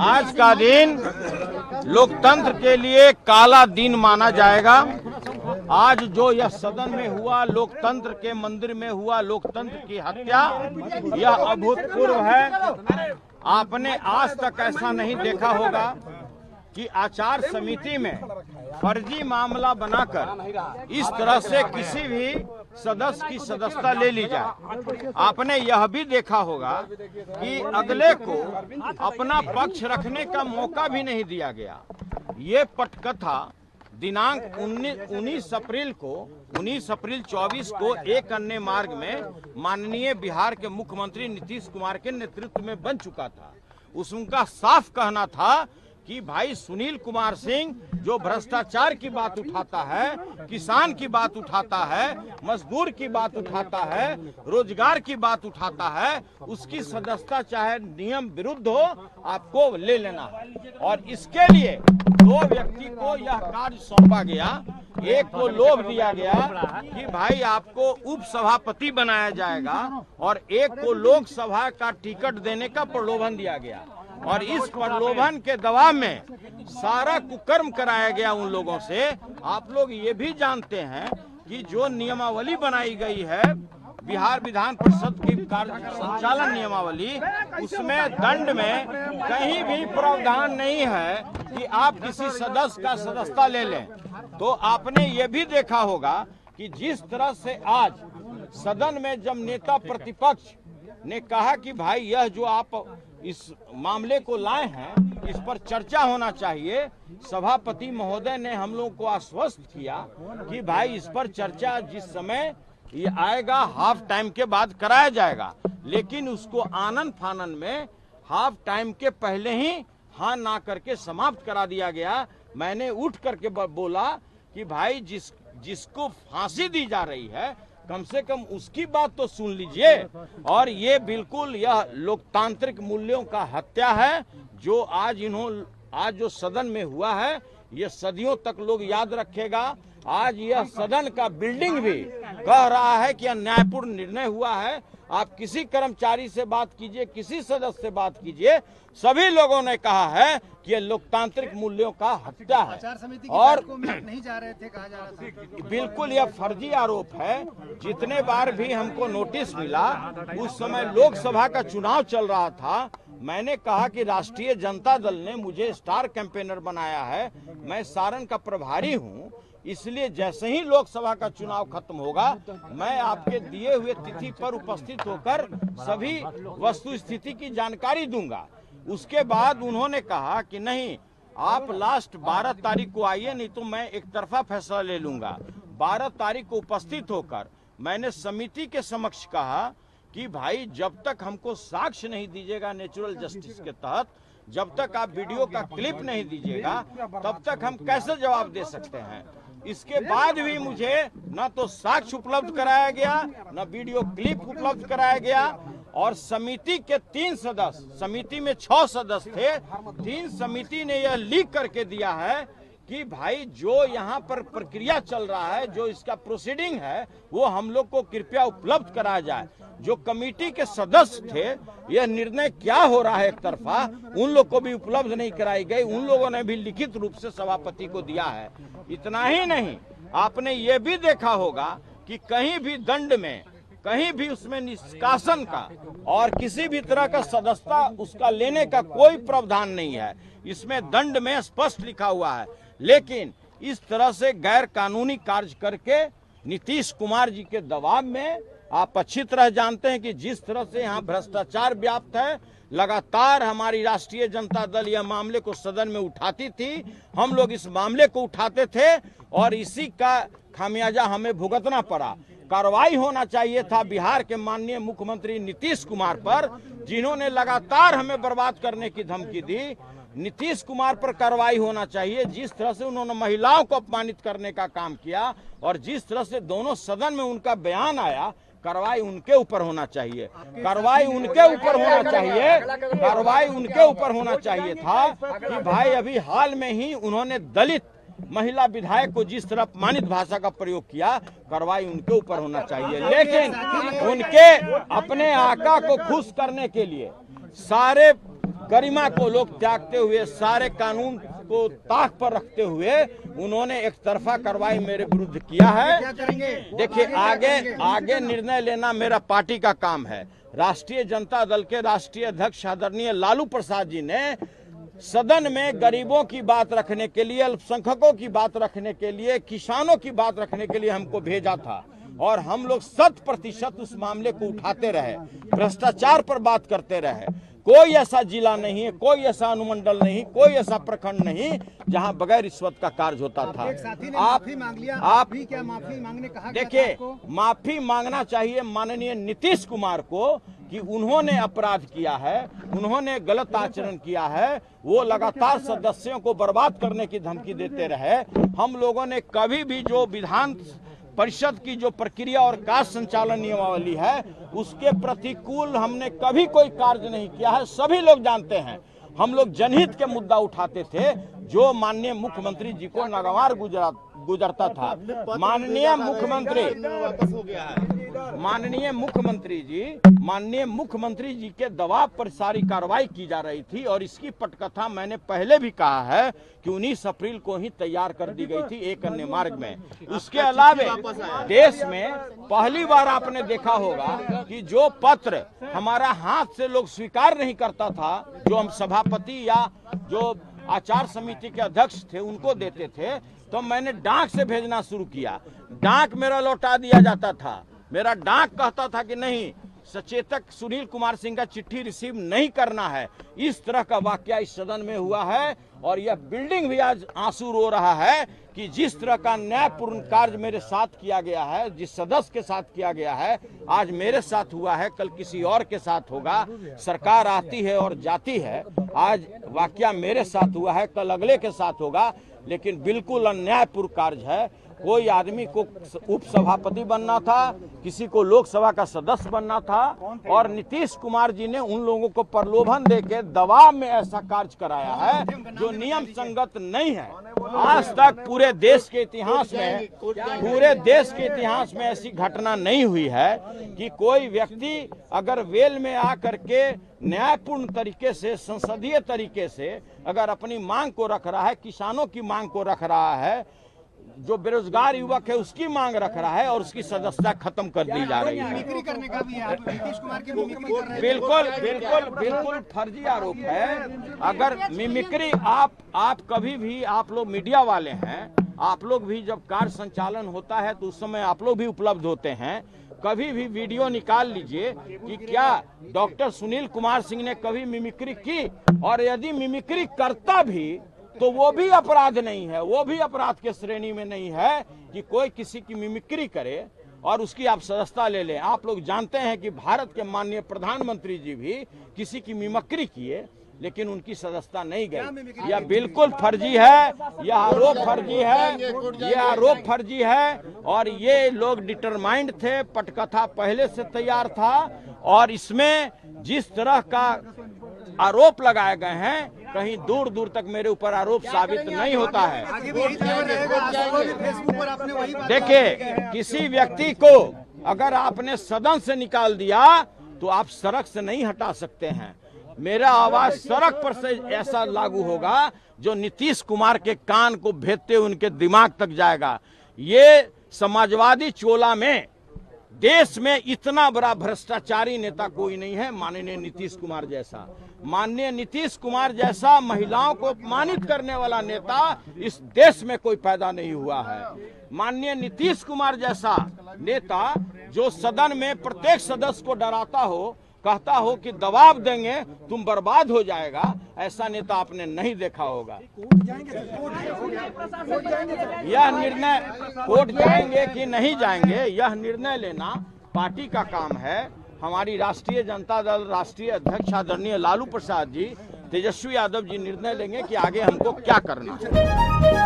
आज का दिन लोकतंत्र के लिए काला दिन माना जाएगा। आज जो यह सदन में हुआ, लोकतंत्र के मंदिर में हुआ लोकतंत्र की हत्या, यह अभूतपूर्व है। आपने आज तक ऐसा नहीं देखा होगा कि आचार समिति में फर्जी मामला बनाकर इस तरह से किसी भी सदस्य की सदस्यता ले ली जाए। आपने यह भी देखा होगा कि अगले को अपना पक्ष रखने का मौका भी नहीं दिया गया। ये पटकथा दिनांक 19 अप्रैल 24 को एक अन्य मार्ग में माननीय बिहार के मुख्यमंत्री नीतीश कुमार के नेतृत्व में बन चुका था। उनका साफ कहना था कि भाई सुनील कुमार सिंह जो भ्रष्टाचार की बात उठाता है, किसान की बात उठाता है, मजदूर की बात उठाता है, रोजगार की बात उठाता है, उसकी सदस्यता चाहे नियम विरुद्ध हो आपको ले लेना है। और इसके लिए दो व्यक्ति को यह कार्य सौंपा गया। एक को लोभ दिया गया कि भाई आपको उप सभापति बनाया जाएगा और एक को लोकसभा का टिकट देने का प्रलोभन दिया गया। और इस प्रलोभन के दबाव में सारा कुकर्म कराया गया उन लोगों से। आप लोग ये भी जानते हैं कि जो नियमावली बनाई गई है बिहार विधान परिषद की कार्य संचालन नियमावली, उसमें दंड में कहीं भी प्रावधान नहीं है कि आप किसी सदस्य का सदस्यता ले लें। तो आपने ये भी देखा होगा कि जिस तरह से आज सदन में जब नेता प्रतिपक्ष ने कहा कि भाई यह जो आप इस मामले को लाए हैं इस पर चर्चा होना चाहिए, सभापति महोदय ने हम लोगों को आश्वस्त किया कि भाई इस पर चर्चा जिस समय ये आएगा हाफ टाइम के बाद कराया जाएगा। लेकिन उसको आनन फानन में हाफ टाइम के पहले ही हाँ ना करके समाप्त करा दिया गया। मैंने उठ करके बोला कि भाई जिसको फांसी दी जा रही है कम से कम उसकी बात तो सुन लीजिए। और ये बिल्कुल यह लोकतांत्रिक मूल्यों का हत्या है जो आज जो सदन में हुआ है, ये सदियों तक लोग याद रखेगा। आज यह सदन का बिल्डिंग भी कह रहा है कि न्यायपूर्ण निर्णय हुआ है। आप किसी कर्मचारी से बात कीजिए, किसी सदस्य से बात कीजिए, सभी लोगों ने कहा है कि यह लोकतांत्रिक मूल्यों का हत्या है। और नहीं जा रहे थे, कहा जा रहा था। बिल्कुल यह फर्जी आरोप है। जितने बार भी हमको नोटिस मिला, उस समय लोकसभा का चुनाव चल रहा था, मैंने कहा कि राष्ट्रीय जनता दल ने मुझे स्टार कैंपेनर बनाया है, मैं सारण का प्रभारी हूं, इसलिए जैसे ही लोकसभा का चुनाव खत्म होगा मैं आपके दिए हुए तिथि पर उपस्थित होकर सभी वस्तु स्थिति की जानकारी दूंगा। उसके बाद उन्होंने कहा कि नहीं, आप लास्ट 12 तारीख को आइए, नहीं तो मैं एक तरफा फैसला ले लूंगा। 12 तारीख को उपस्थित होकर मैंने समिति के समक्ष कहा कि भाई जब तक हमको साक्ष्य नहीं दीजिएगा नेचुरल जस्टिस के तहत, जब तक आप वीडियो का क्लिप नहीं दीजिएगा, तब तक हम कैसे जवाब दे सकते हैं। इसके बाद भी मुझे न तो साक्ष्य उपलब्ध कराया गया, न वीडियो क्लिप उपलब्ध कराया गया। और समिति के 3 सदस्य, समिति में 6 सदस्य थे, 3 समिति ने यह लिख करके दिया है कि भाई जो यहाँ पर प्रक्रिया चल रहा है, जो इसका प्रोसीडिंग है, वो हम लोग को कृपया उपलब्ध कराया जाए। जो कमेटी के सदस्य थे, यह निर्णय क्या हो रहा है एक तरफा, उन लोग को भी उपलब्ध नहीं कराई गई। उन लोगों ने भी लिखित रूप से सभापति को दिया है। इतना ही नहीं, आपने ये भी देखा होगा कि कहीं भी दंड में, कहीं भी उसमें निष्कासन का और किसी भी तरह का सदस्यता उसका लेने का कोई प्रावधान नहीं है। इसमें दंड में स्पष्ट लिखा हुआ है। लेकिन इस तरह से गैर कानूनी कार्य करके नीतीश कुमार जी के दबाव में, आप अच्छी तरह जानते हैं कि जिस तरह से यहाँ भ्रष्टाचार व्याप्त है, लगातार हमारी राष्ट्रीय जनता दल यह मामले को सदन में उठाती थी, हम लोग इस मामले को उठाते थे और इसी का खामियाजा हमें भुगतना पड़ा। कार्रवाई होना चाहिए था बिहार के माननीय मुख्यमंत्री नीतीश कुमार पर, जिन्होंने लगातार हमें बर्बाद करने की धमकी दी। नीतीश कुमार पर कार्रवाई होना चाहिए। जिस तरह से उन्होंने महिलाओं को अपमानित करने का काम किया और जिस तरह से दोनों सदन में उनका बयान आया, कार्रवाई उनके ऊपर होना चाहिए। कार्रवाई उनके ऊपर होना चाहिए। कार्रवाई उनके ऊपर होना चाहिए था कि भाई अभी हाल में ही उन्होंने दलित महिला विधायक को जिस तरह अपमानित भाषा का प्रयोग किया, कार्रवाई उनके ऊपर होना चाहिए। लेकिन उनके अपने आका को खुश करने के लिए सारे गरिमा को लोग त्यागते हुए, सारे कानून को ताक पर रखते हुए उन्होंने एक तरफा कार्रवाई मेरे विरुद्ध किया है। क्या करेंगे? देखिए, आगे निर्णय लेना मेरा पार्टी का काम है। राष्ट्रीय जनता दल के राष्ट्रीय अध्यक्ष आदरणीय लालू प्रसाद जी ने सदन में गरीबों की बात रखने के लिए, अल्पसंख्यकों की बात रखने के लिए, किसानों की बात रखने के लिए हमको भेजा था और हम लोग 100% उस मामले को उठाते रहे, भ्रष्टाचार पर बात करते रहे। कोई ऐसा जिला नहीं है, कोई ऐसा अनुमंडल नहीं, कोई ऐसा प्रखंड नहीं जहां बगैर रिश्वत का कार्य होता था। एक साथी ने माफी मांग लिया, आप भी क्या माफी मांगने कहा गया था देखिए, आपको? माफी मांगना चाहिए माननीय नीतीश कुमार को कि उन्होंने अपराध किया है, उन्होंने गलत आचरण किया है। वो लगातार सदस्यों को बर्बाद करने की धमकी देते रहे। हम लोगों ने कभी भी जो विधान परिषद की जो प्रक्रिया और कार्य संचालन नियमावली है उसके प्रतिकूल हमने कभी कोई कार्य नहीं किया है। सभी लोग जानते हैं, हम लोग जनहित के मुद्दा उठाते थे जो माननीय मुख्यमंत्री जी को नागवार गुजरता था। माननीय मुख्यमंत्री जी के दबाव पर सारी कार्रवाई की जा रही थी और इसकी पटकथा मैंने पहले भी कहा है कि 19 अप्रैल को ही तैयार कर दी गई थी एक अन्य मार्ग में। उसके अलावे देश में पहली बार आपने देखा होगा कि जो पत्र हमारा हाथ से लोग स्वीकार नहीं करता था, जो हम सभापति या जो आचार समिति के अध्यक्ष थे उनको देते थे, तो मैंने डाक से भेजना शुरू किया। डाक मेरा लौटा दिया जाता था। मेरा डाक कहता था कि नहीं, सचेतक सुनील कुमार सिंह का चिट्ठी रिसीव नहीं करना है। इस तरह का वाकया इस सदन में हुआ है और यह बिल्डिंग भी आज आंसू रो रहा है कि जिस तरह का न्यायपूर्ण कार्य मेरे साथ किया गया है, जिस सदस्य के साथ किया गया है, आज मेरे साथ हुआ है, कल किसी और के साथ होगा। सरकार आती है और जाती है। आज वाकया मेरे साथ हुआ है, कल अगले के साथ होगा, लेकिन बिल्कुल अन्यायपूर्ण कार्य है। कोई आदमी को उपसभापति बनना था, किसी को लोकसभा का सदस्य बनना था और नीतीश कुमार जी ने उन लोगों को प्रलोभन देके दबाव में ऐसा कार्य कराया है जो नियम संगत नहीं है। आज तक पूरे देश के इतिहास में ऐसी घटना नहीं हुई है कि कोई व्यक्ति अगर वेल में आकर के न्यायपूर्ण तरीके से, संसदीय तरीके से अगर अपनी मांग को रख रहा है, किसानों की मांग को रख रहा है, जो बेरोजगार युवक है उसकी मांग रख रहा है और उसकी सदस्यता खत्म कर दी जा रही है। मिमिक्री करने का भी है, आप नीतीश कुमार की मिमिक्री कर रहे हैं। बिल्कुल फर्जी आरोप है। अगर मिमिक्री आप कभी भी, आप लोग मीडिया वाले हैं, आप लोग भी जब कार्य संचालन होता है तो उस समय आप लोग भी उपलब्ध होते हैं। कभी भी वीडियो निकाल लीजिए कि क्या डॉक्टर सुनील कुमार सिंह ने कभी मिमिक्री की, और यदि मिमिक्री करता भी तो वो भी अपराध नहीं है, वो भी अपराध के श्रेणी में नहीं है कि कोई किसी की मिमिक्री करे और उसकी आप सदस्यता ले लें। आप लोग जानते हैं कि भारत के माननीय प्रधानमंत्री जी भी किसी की मिमिक्री किए लेकिन उनकी सदस्यता नहीं गई। यह बिल्कुल फर्जी है, यह आरोप फर्जी है और ये लोग डिटरमाइंड थे। पटकथा पहले से तैयार था और इसमें जिस तरह का आरोप लगाए गए हैं, कहीं दूर दूर तक मेरे ऊपर आरोप साबित नहीं होता है। देखिए, किसी व्यक्ति को अगर आपने सदन से निकाल दिया तो आप सड़क से नहीं हटा सकते हैं। मेरा आवाज सड़क पर से ऐसा लागू होगा जो नीतीश कुमार के कान को भेदते हुए उनके दिमाग तक जाएगा। ये समाजवादी चोला में देश में इतना बड़ा भ्रष्टाचारी नेता कोई नहीं है माननीय नीतीश कुमार जैसा। माननीय नीतीश कुमार जैसा महिलाओं को अपमानित करने वाला नेता इस देश में कोई पैदा नहीं हुआ है। माननीय नीतीश कुमार जैसा नेता जो सदन में प्रत्येक सदस्य को डराता हो, कहता हो कि दबाव देंगे तुम बर्बाद हो जाएगा, ऐसा नेता आपने नहीं देखा होगा। यह निर्णय कोर्ट जाएंगे कि नहीं जाएंगे, यह निर्णय लेना पार्टी का काम है। हमारी राष्ट्रीय जनता दल राष्ट्रीय अध्यक्ष आदरणीय लालू प्रसाद जी, तेजस्वी यादव जी निर्णय लेंगे कि आगे हमको क्या करना है।